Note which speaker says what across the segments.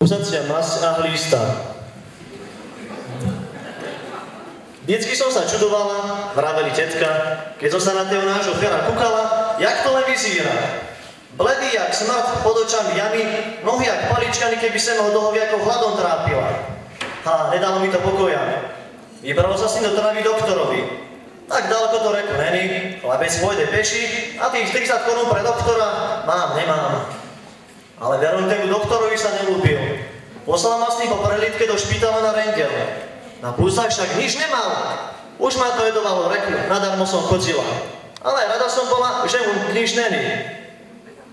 Speaker 1: husacia masť a hlísta. Vždycky som sa čudovala, vraveli tetka, keď som sa na toho nášho Fera kúkala, jak to len vyzerá. Bledý jak smrt, pod očami jamy, nohy jak paličkany, keby sa ma do ako hladom trápila. A nedalo mi to pokoja. Vybral sa s ním do Trnavy doktorovi. Tak ďaleko to reku není, chlapec pôjde peši a tých 30 korún pre doktora nemám. Ale verujem, doktorovi sa nelúbil. Poslal ma s ním po prelítke do špitala na rentgen. Na púsach však nič nemal. Už ma to jedovalo, reku, nadarmo som chodila. Ale rada som bola, že mu nič není.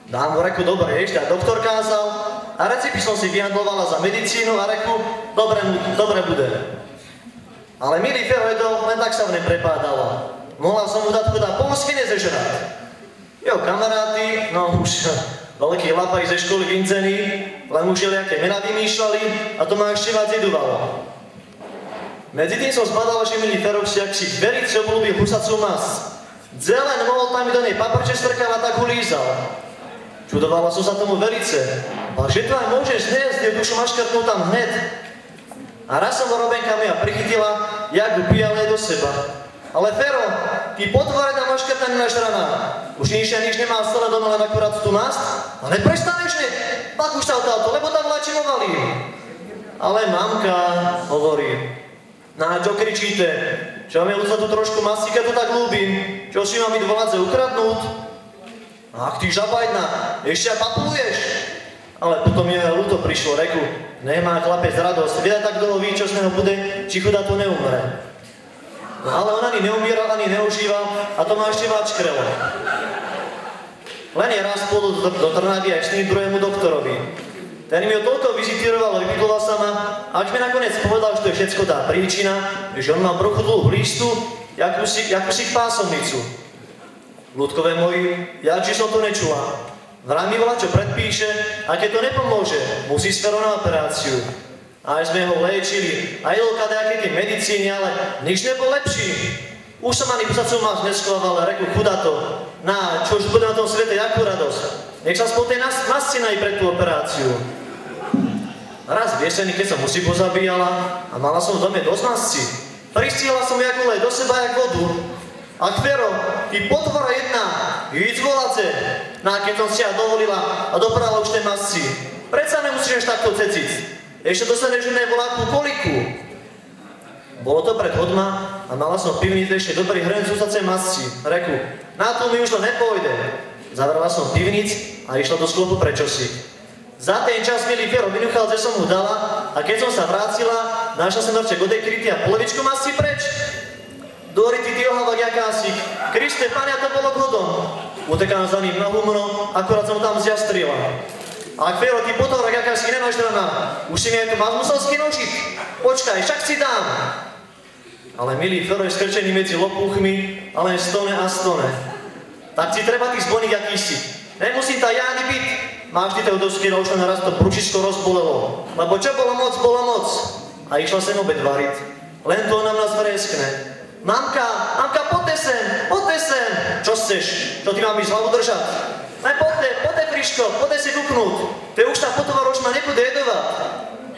Speaker 1: Dám mu reku, dobre, ešte doktor kázal a recepty som si vyhandlovala za medicínu a reku, dobre bude. Ale milý Fero jedol, len tak sa mne prepádalo. Mohla som mu dať chuda pol svine zežrať. Jo, kamaráti, no už veľkí lapají ze školy vyncení, len už jeliaké mená vymýšľali a to ma ešte viac jeduvalo. Medzi tým som zbadal, že milý Feroxiak si verice obľúbil husacú masť. Zelen mohol tam do nej paprče strkal a tak ho lízal. Čudovala som sa tomu velice. A že to aj môžeš zniesť, kde dušu maškrtnú tam hned. A raz som ho robenkami a prichytila, jak ho pijala do seba. Ale Fero, ty potvorená maškrtaný našraná. Už nič nemá stále doma len akurát tú masť. A neprestaneš ne? Pak už sa odtáto, lebo tam vlačimovali. Ale mamka hovorí. Na čo kričíte? Čo mi ľudza tu trošku masíka, to tak ľúbim. Čo si mám mi dvoladze ukradnúť? Ach ty žabajna, ešte aj papuluješ? Ale potom mi aj ľúto prišlo, reku. Nemá chlapec radosť, vida tak dlho ví, čo z neho bude, či chudá tu neumre. No ale on ani neumieral, ani neužíval a to ma ešte viac škrelo. Len je raz spolu do Trnavy aj s tým druhému doktorovi. Ten mi ho toľko vizitíroval, vypýtoval sa ma, až mi nakoniec povedal, že to je všetko tá príčina, že on má v bruchu dlhú hlístu, jakúsi pásomnicu. Ľudkové moji, jakži som to nečula. Vraj mi volá, čo predpíše, a keď to nepomôže, musí s Ferom na operáciu. A aj sme ho léčili, aj jedol kadejaké tie medicíny, ale nič nebol lepší. Už som ani husacú masť neschoval, ale reku, chudá to. Na, čo už bude na tom svete, jakú radosť. Nech sa spod tej masci nají pre tú operáciu. Raz v jeseni, keď som musí pozabíjala a mala som v dome dosť masci, pristiela som jakú lej do seba, jak vodu. A Fero, ty potvora jedna, íď volace. No a keď som si ja dovolila a doprala už tej masci, predsa nemusíš takto ceciť. Ešte dostaneš jednej voláku koliku. Bolo to pred hodma a mala som pivniť ešte dobrý hrnec husacej masci. Reku, na to mi už to nepôjde. Zavrala som pivnic a išla do sklopu prečosi. Za ten čas milý Fero vynuchal, že som mu dala a keď som sa vrátila, našla som norček odej krytý a polovičku masci preč. Dori, ty ohavak jakásik, Kriste, Pania, to bolo k hodom. Utekám za ním na humno, akorát som tam zjastrila. A Fero, ty potovrak jakásik, nemáš drana. Už si mi aj tu vás musel skinožiť. Počkaj, však si dám. Ale milý Fero je skrčený medzi lopúchmi, ale stone a stone. Tak si treba tých zvoník, aký si. Nemusím tá Jány byť. Máš ty toho dosky, už naraz to prúčisko rozbolelo. Lebo čo bolo moc. A išla sem obed variť. Len to ona nás vreskne. Mamka, poďte sem. Čo chceš? Čo ty mám ísť hlavu držať? Len poďte, Friško, poďte si kúknúť. To už tá potovara už ma nebude jedovať.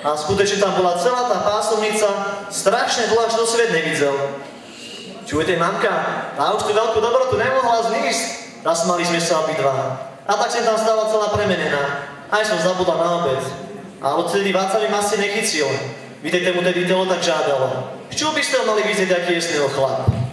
Speaker 1: A skutečne tam bola celá tá pásomnica, strašne dlhá, čo to svet nevidel. Čujete, mamka, tá už tú veľkú dobrotu nemohla znísť. Nasmali sme sa obidva. A tak som tam stala celá premenená. Aj som zabudla na obed. A odtedy Váca mi masy nechycil. Videjte mu tedy telo tak žádalo. Čo by ste ho mali vidieť, aký je z neho chlap?